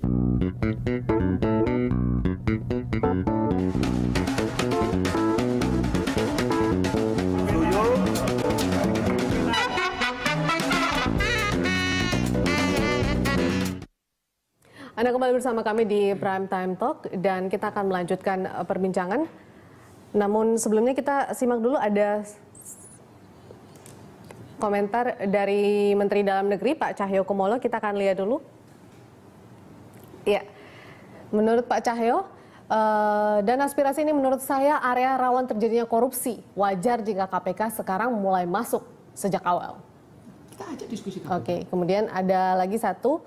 Anda kembali bersama kami di Prime Time Talk dan kita akan melanjutkan perbincangan. Namun sebelumnya kita simak dulu ada komentar dari Menteri Dalam Negeri Pak Cahyokumolo. Kita akan lihat dulu. Ya, menurut Pak Cahyo, dan aspirasi ini menurut saya area rawan terjadinya korupsi. Wajar jika KPK sekarang mulai masuk sejak awal. Kita ajak diskusi. Oke, kemudian ada lagi satu.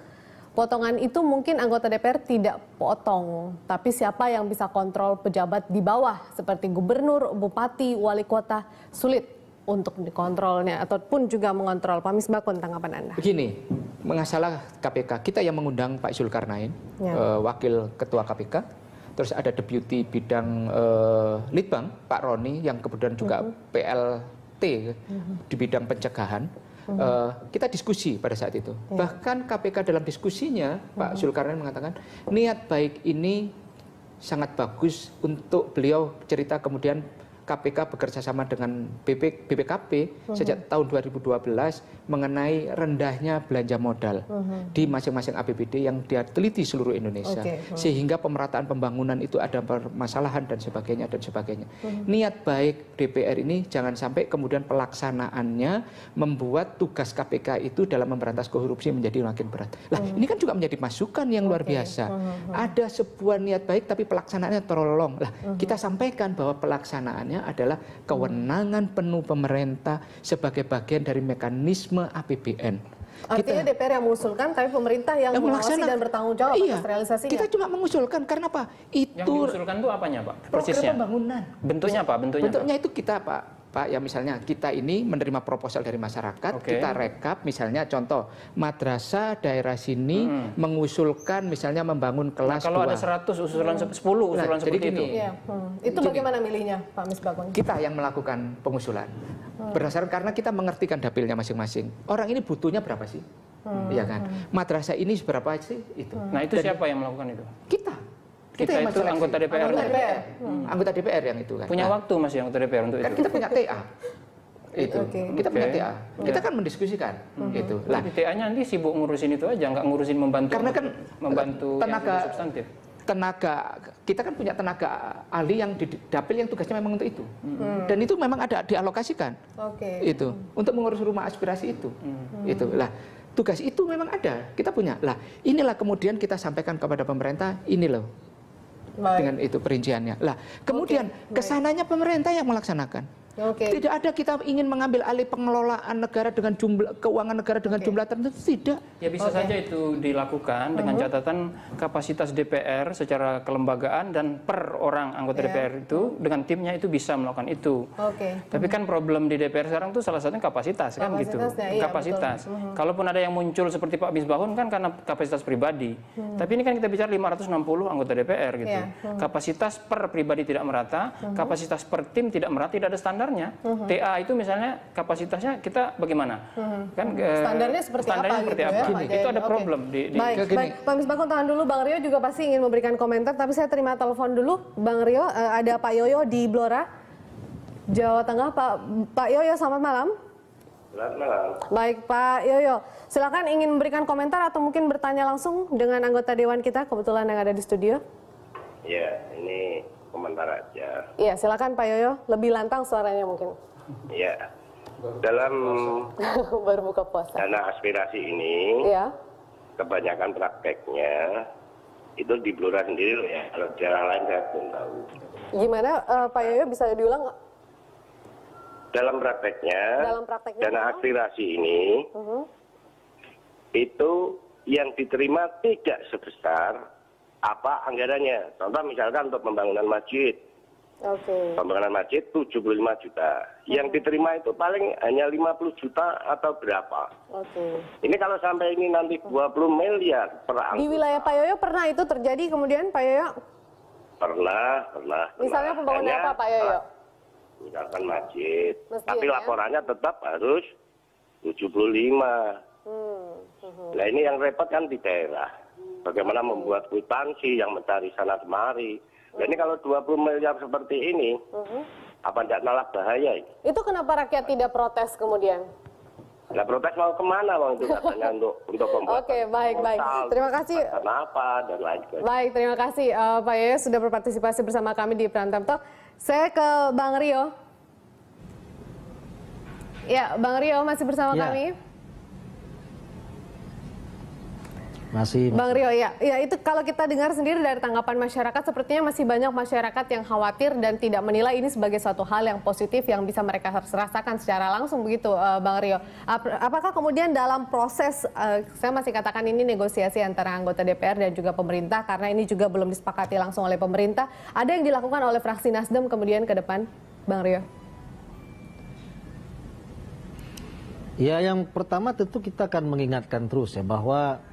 Potongan itu mungkin anggota DPR tidak potong, tapi siapa yang bisa kontrol pejabat di bawah seperti gubernur, bupati, wali kota, sulit untuk dikontrolnya ataupun juga mengontrol. Pak Misbakun, tanggapan Anda? Begini, masalah KPK, kita yang mengundang Pak Zulkarnain, wakil ketua KPK, terus ada deputi bidang Litbang, Pak Roni, yang kemudian juga PLT di bidang pencegahan. Kita diskusi pada saat itu. Bahkan KPK dalam diskusinya, Pak Zulkarnain mengatakan niat baik ini sangat bagus untuk beliau cerita kemudian KPK bekerja sama dengan BPKP sejak tahun 2012 mengenai rendahnya belanja modal di masing-masing APBD yang dia teliti seluruh Indonesia. Sehingga pemerataan pembangunan itu ada permasalahan dan sebagainya dan sebagainya. Niat baik DPR ini jangan sampai kemudian pelaksanaannya membuat tugas KPK itu dalam memberantas korupsi menjadi makin berat. Lah, ini kan juga menjadi masukan yang luar biasa. Ada sebuah niat baik tapi pelaksanaannya terolong. Lah, kita sampaikan bahwa pelaksanaannya adalah kewenangan penuh pemerintah sebagai bagian dari mekanisme APBN. Artinya DPR yang mengusulkan, tapi pemerintah yang mengawasi dan bertanggung jawab atas realisasinya. Kita cuma mengusulkan karena apa? Itu yang diusulkan itu apanya, Pak? program Persisnya. pembangunan. Bentuknya apa? Bentuknya itu kita, Pak, ya misalnya kita ini menerima proposal dari masyarakat, kita rekap misalnya contoh madrasah daerah sini mengusulkan misalnya membangun kelas 2. Kalau ada 100 usulan 10 usulan seperti itu. Itu bagaimana milihnya, Pak Misbakun? Kita yang melakukan pengusulan. Berdasarkan karena kita mengertikan dapilnya masing-masing. Orang ini butuhnya berapa sih? Iya kan? Madrasah ini seberapa sih itu. Nah, itu siapa yang melakukan itu? Kita yang itu anggota DPR. Anggota DPR yang itu kan. Punya waktu Mas anggota DPR untuk kan itu. Kita punya TA. Itu. Kita punya TA. Kita kan mendiskusikan itu. Lah, TA-nya nanti sibuk ngurusin itu aja, nggak ngurusin membantu. Karena kan membantu tenaga substantif. Kita kan punya tenaga ahli yang di dapil yang tugasnya memang untuk itu. Dan itu memang ada dialokasikan. Itu untuk mengurus rumah aspirasi itu. Itu. Lah, tugas itu memang ada. Kita punya. Lah, inilah kemudian kita sampaikan kepada pemerintah, ini loh. Dengan itu perinciannya. Lah, kemudian kesananya pemerintah yang melaksanakan. Tidak ada kita ingin mengambil alih pengelolaan negara dengan jumlah keuangan negara dengan jumlah tertentu, tidak. Ya bisa saja itu dilakukan dengan catatan kapasitas DPR secara kelembagaan dan per orang anggota DPR itu dengan timnya itu bisa melakukan itu. Tapi kan problem di DPR sekarang tuh salah satunya kapasitas kan gitu. Kapasitas. Kalaupun ada yang muncul seperti Pak Misbakun kan karena kapasitas pribadi. Tapi ini kan kita bicara 560 anggota DPR gitu. Kapasitas per pribadi tidak merata, kapasitas per tim tidak merata, tidak ada standar. TA itu misalnya kapasitasnya kita bagaimana? Kan standarnya seperti apa? Itu ada problem di baik. Pak Misbakun tahan dulu, Bang Rio juga pasti ingin memberikan komentar, tapi saya terima telepon dulu, Bang Rio. Ada Pak Yoyo di Blora, Jawa Tengah. Pak Yoyo, selamat malam. Selamat malam. Baik, Pak Yoyo, silakan ingin memberikan komentar atau mungkin bertanya langsung dengan anggota Dewan kita kebetulan yang ada di studio. Ya, ini komentar aja. Iya, silakan Pak Yoyo, lebih lantang suaranya mungkin. Iya. Dalam baru buka puasa. dana aspirasi ini, kebanyakan prakteknya itu di Blora sendiri loh ya. Kalau daerah lain saya belum tahu. Gimana Pak Yoyo, bisa diulang nggak? Dalam prakteknya dana aspirasi ini itu yang diterima tidak sebesar apa anggarannya. Contoh misalkan untuk pembangunan masjid. Pembangunan masjid 75 juta. Yang diterima itu paling hanya 50 juta atau berapa. Ini kalau sampai ini nanti 20 miliar per anggota. Di wilayah Pak Yoyo pernah itu terjadi kemudian Pak Yoyo? Pernah. Misalnya pembangunan apa Pak Yoyo? Misalkan masjid. Tapi laporannya tetap harus 75. Nah ini yang repot kan di daerah. bagaimana membuat kwitansi yang mencari sana kemari. Dan ini kalau 20 miliar seperti ini, apa tidak malah bahaya ini? Itu kenapa rakyat tidak protes kemudian? Nah, protes mau kemana bang itu katanya untuk membuat Oke, baik. Terima kasih. Kenapa dan lain sebagainya. Baik, terima kasih Pak Yoyo sudah berpartisipasi bersama kami di Prime Time Talk. Saya ke Bang Rio. Ya, Bang Rio masih bersama kami. Masih. Bang Rio, ya itu kalau kita dengar sendiri dari tanggapan masyarakat, sepertinya masih banyak masyarakat yang khawatir dan tidak menilai ini sebagai suatu hal yang positif yang bisa mereka rasakan secara langsung begitu, Bang Rio. Apakah kemudian dalam proses, saya masih katakan ini negosiasi antara anggota DPR dan juga pemerintah, karena ini juga belum disepakati langsung oleh pemerintah, ada yang dilakukan oleh fraksi Nasdem kemudian ke depan, Bang Rio? Ya, yang pertama tentu kita akan mengingatkan terus ya bahwa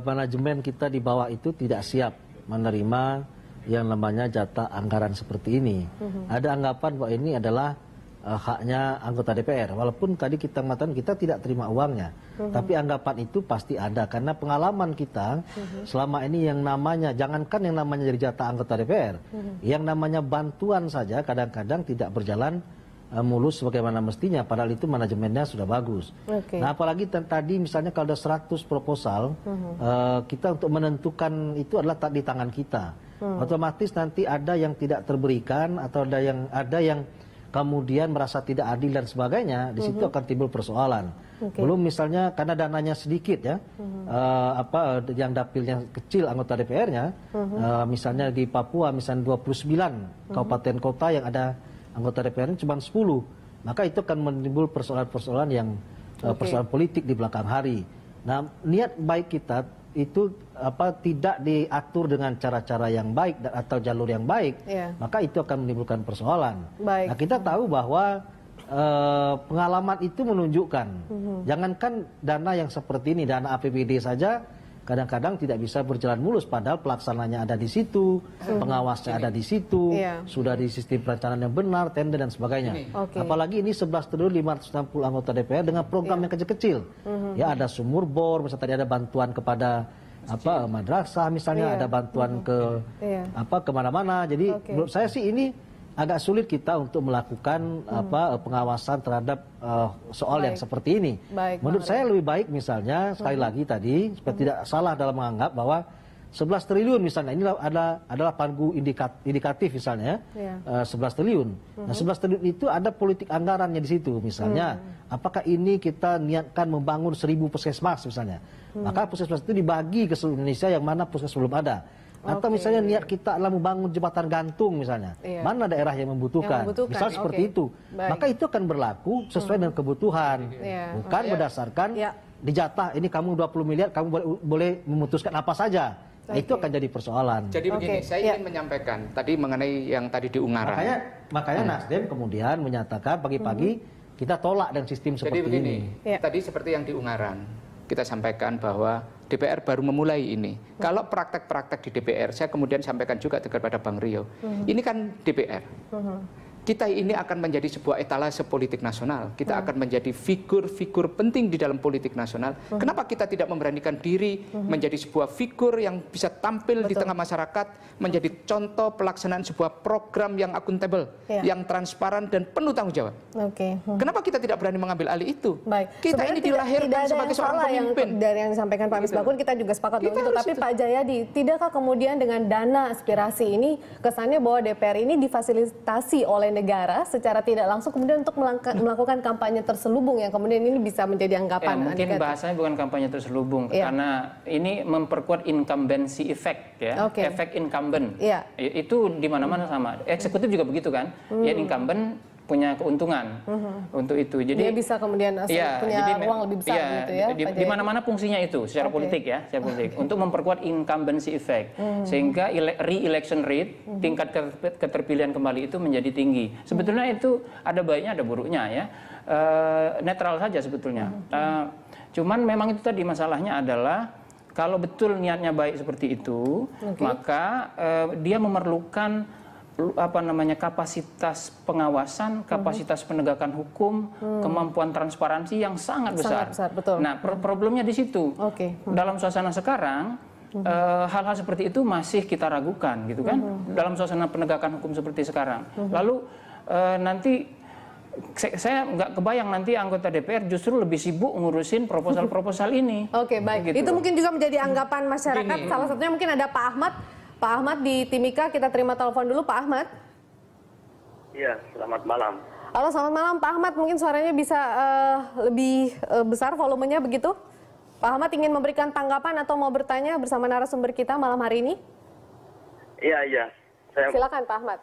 manajemen kita di bawah itu tidak siap menerima yang namanya jatah anggaran seperti ini. Ada anggapan bahwa ini adalah haknya anggota DPR. Walaupun tadi kita mengatakan kita tidak terima uangnya, tapi anggapan itu pasti ada karena pengalaman kita selama ini yang namanya, jangankan yang namanya jadi jatah anggota DPR, yang namanya bantuan saja kadang-kadang tidak berjalan mulus sebagaimana mestinya, padahal itu manajemennya sudah bagus. Nah, apalagi tadi misalnya kalau ada 100 proposal, kita untuk menentukan itu adalah di tangan kita. Otomatis nanti ada yang tidak terberikan atau ada yang kemudian merasa tidak adil dan sebagainya, di situ akan timbul persoalan. Belum misalnya karena dananya sedikit ya, yang dapilnya kecil anggota DPR-nya, misalnya di Papua misalnya 29 kabupaten kota yang ada anggota DPR ini cuma 10, maka itu akan menimbul persoalan-persoalan yang persoalan politik di belakang hari. Nah, niat baik kita itu tidak diatur dengan cara-cara yang baik atau jalur yang baik, maka itu akan menimbulkan persoalan. Nah, kita tahu bahwa pengalaman itu menunjukkan, jangankan dana yang seperti ini, dana APBD saja kadang-kadang tidak bisa berjalan mulus, padahal pelaksananya ada di situ, pengawasnya ada di situ, sudah di sistem perencanaan yang benar, tender dan sebagainya. Apalagi ini 11 triliun 560 anggota DPR dengan program yang kecil-kecil. Ya, ada sumur bor, misalnya tadi ada bantuan kepada madrasah, misalnya ada bantuan ke kemana-mana. Jadi menurut saya sih ini agak sulit kita untuk melakukan pengawasan terhadap soal yang seperti ini. Menurut saya lebih baik misalnya sekali lagi tadi supaya tidak salah dalam menganggap bahwa 11 triliun misalnya ini adalah pagu indikatif misalnya 11 triliun. Nah, 11 triliun itu ada politik anggarannya di situ misalnya. Apakah ini kita niatkan membangun 1000 puskesmas misalnya. Maka puskesmas itu dibagi ke seluruh Indonesia yang mana puskesmas belum ada. Atau misalnya niat kita adalah membangun jembatan gantung misalnya. Mana daerah yang membutuhkan. Misal seperti itu. Maka itu akan berlaku sesuai dengan kebutuhan. Bukan berdasarkan dijatah ini kamu 20 miliar, kamu boleh memutuskan apa saja. Itu akan jadi persoalan. Jadi begini, saya ingin menyampaikan tadi mengenai yang tadi di Ungaran. Makanya Nasdem kemudian menyatakan pagi-pagi kita tolak dengan sistem seperti ini. Tadi seperti yang di Ungaran, kita sampaikan bahwa DPR baru memulai ini. Kalau praktek-praktek di DPR, saya kemudian sampaikan juga kepada Bang Rio, ini kan DPR. Kita ini akan menjadi sebuah etalase politik nasional. Kita akan menjadi figur-figur penting di dalam politik nasional. Kenapa kita tidak memberanikan diri menjadi sebuah figur yang bisa tampil di tengah masyarakat, menjadi contoh pelaksanaan sebuah program yang akuntabel, yang transparan dan penuh tanggung jawab. Kenapa kita tidak berani mengambil alih itu? Kita ini dilahirkan sebagai seorang pemimpin. Dari yang disampaikan Pak Misbakun, kita juga sepakat untuk itu. Tapi Pak Jayadi, tidakkah kemudian dengan dana aspirasi ini kesannya bahwa DPR ini difasilitasi oleh negara secara tidak langsung kemudian untuk melakukan kampanye terselubung yang kemudian ini bisa menjadi anggapan? Mungkin bahasanya bukan kampanye terselubung, karena ini memperkuat incumbency effect, efek incumbent. Itu di mana-mana sama. Eksekutif juga begitu kan, incumbent punya keuntungan untuk itu. Jadi dia bisa kemudian punya ruang lebih besar gitu ya. Di mana-mana fungsinya itu secara politik ya, secara politik untuk memperkuat incumbency effect sehingga re-election rate, tingkat keterpilihan kembali itu menjadi tinggi. Sebetulnya itu ada baiknya ada buruknya ya. Netral saja sebetulnya. Cuman memang itu tadi masalahnya adalah kalau betul niatnya baik seperti itu, maka dia memerlukan kapasitas pengawasan, kapasitas penegakan hukum, kemampuan transparansi yang sangat besar. Betul. Nah, problemnya di situ. Dalam suasana sekarang, hal-hal seperti itu masih kita ragukan gitu kan dalam suasana penegakan hukum seperti sekarang. Lalu nanti saya nggak kebayang nanti anggota DPR justru lebih sibuk ngurusin proposal-proposal ini. Oke, baik. Gitu. Itu mungkin juga menjadi anggapan masyarakat. Salah satunya mungkin ada Pak Ahmad. Pak Ahmad di Timika, kita terima telepon dulu Pak Ahmad. Iya, selamat malam. Halo, selamat malam Pak Ahmad. Mungkin suaranya bisa lebih besar volumenya begitu? Pak Ahmad ingin memberikan tanggapan atau mau bertanya bersama narasumber kita malam hari ini? Iya. Silakan Pak Ahmad.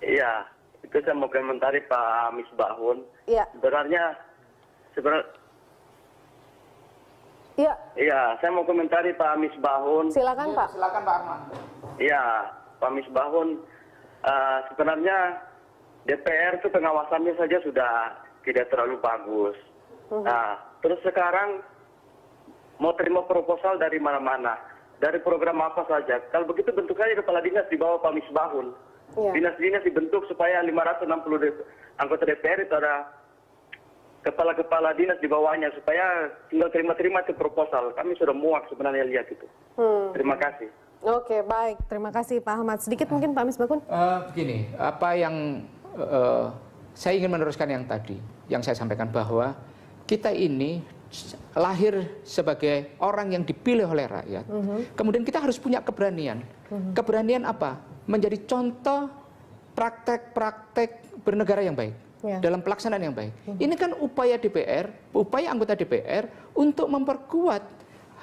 Iya, itu saya mau komentari Pak Misbahun. Iya. Iya, saya mau komentari Pak Misbahun. Silakan Pak. Silakan Pak Ahmad. Iya, Pak Misbahun. Sebenarnya DPR itu pengawasannya saja sudah tidak terlalu bagus. Nah, terus sekarang mau terima proposal dari mana-mana, dari program apa saja. Kalau begitu bentuk saja kepala dinas di bawah Pak Misbahun. Dinas-dinas dibentuk supaya 560 anggota DPR itu ada kepala-kepala dinas di bawahnya supaya tinggal terima-terima itu proposal. Kami sudah muak sebenarnya lihat itu. Terima kasih. Oke, baik. Terima kasih Pak Ahmad. Sedikit mungkin Pak Misbahun. Begini, apa yang saya ingin meneruskan yang tadi, yang saya sampaikan bahwa kita ini lahir sebagai orang yang dipilih oleh rakyat. Kemudian kita harus punya keberanian. Keberanian apa? Menjadi contoh praktek-praktek bernegara yang baik. Dalam pelaksanaan yang baik. Ini kan upaya DPR, upaya anggota DPR untuk memperkuat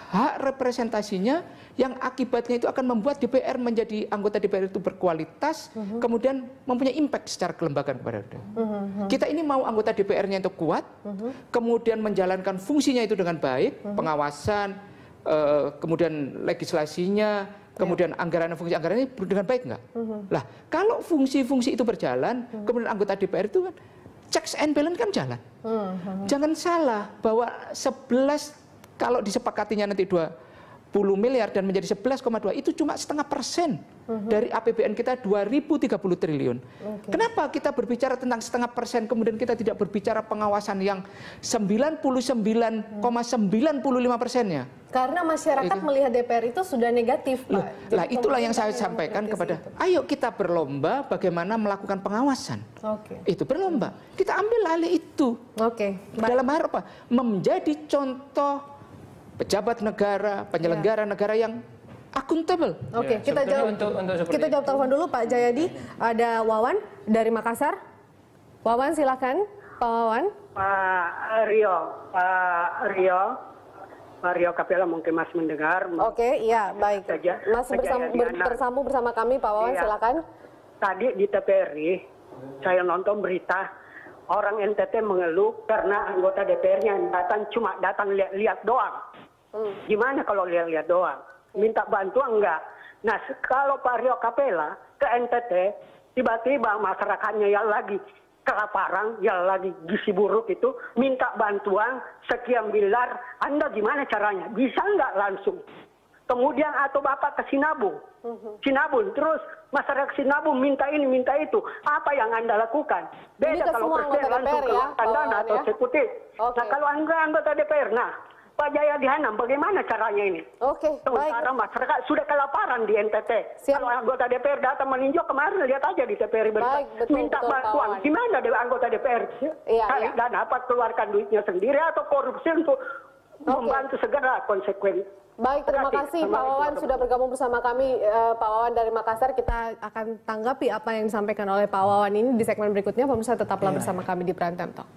hak representasinya yang akibatnya itu akan membuat DPR menjadi anggota DPR itu berkualitas, kemudian mempunyai impact secara kelembagaan kepada rakyat. Kita ini mau anggota DPR-nya itu kuat, kemudian menjalankan fungsinya itu dengan baik, pengawasan, kemudian legislasinya, kemudian fungsi anggarannya dengan baik nggak? Lah, kalau fungsi-fungsi itu berjalan, kemudian anggota DPR itu kan checks and balance kan jalan. Jangan salah bahwa 11 kalau disepakatinya nanti 20 miliar dan menjadi 11,2 itu cuma 0,5% dari APBN kita 2030 triliun. Kenapa kita berbicara tentang 0,5% kemudian kita tidak berbicara pengawasan yang 99,95%-nya? Karena masyarakat melihat DPR itu sudah negatif, Pak. Lah itulah yang saya sampaikan kepada, ayo kita berlomba bagaimana melakukan pengawasan. Itu berlomba. Kita ambil alih itu. Dalam hal apa? Menjadi contoh pejabat negara, penyelenggara negara yang akuntabel. Kita jawab telepon dulu Pak Jayadi. Ada Wawan dari Makassar. Wawan silakan, Pak Wawan. Pak Rio Capella mungkin masih mendengar. Iya baik. Masih bersambung bersama kami Pak Wawan, silakan. Tadi di TVRI saya nonton berita orang NTT mengeluh karena anggota DPR-nya cuma datang lihat doang. Gimana kalau lihat doang? Minta bantuan enggak? Nah, kalau Pak Rio Capella ke NTT, tiba-tiba masyarakatnya yang lagi kelaparan, yang lagi gizi buruk itu, minta bantuan sekian miliar, Anda gimana caranya? Bisa enggak langsung? Kemudian atau Bapak ke Sinabung, terus masyarakat Sinabung minta ini, minta itu. Apa yang Anda lakukan? Beda kalau presiden langsung keluarkan dana atau eksekutif. Nah, kalau anggota DPR, Pak Jayadi Hanan, bagaimana caranya ini? Sementara masyarakat sudah kelaparan di NTT. Kalau anggota DPR datang meninjau kemarin, lihat aja di TVRI minta bantuan. Gimana anggota DPR? Cari dana apa, keluarkan duitnya sendiri atau korupsi untuk membantu segera konsekuen. Baik, terima kasih Pak Wawan sudah bergabung bersama kami. Pak Wawan dari Makassar, kita akan tanggapi apa yang disampaikan oleh Pak Wawan ini di segmen berikutnya. Pemirsa tetaplah bersama kami di Prime Time Talk.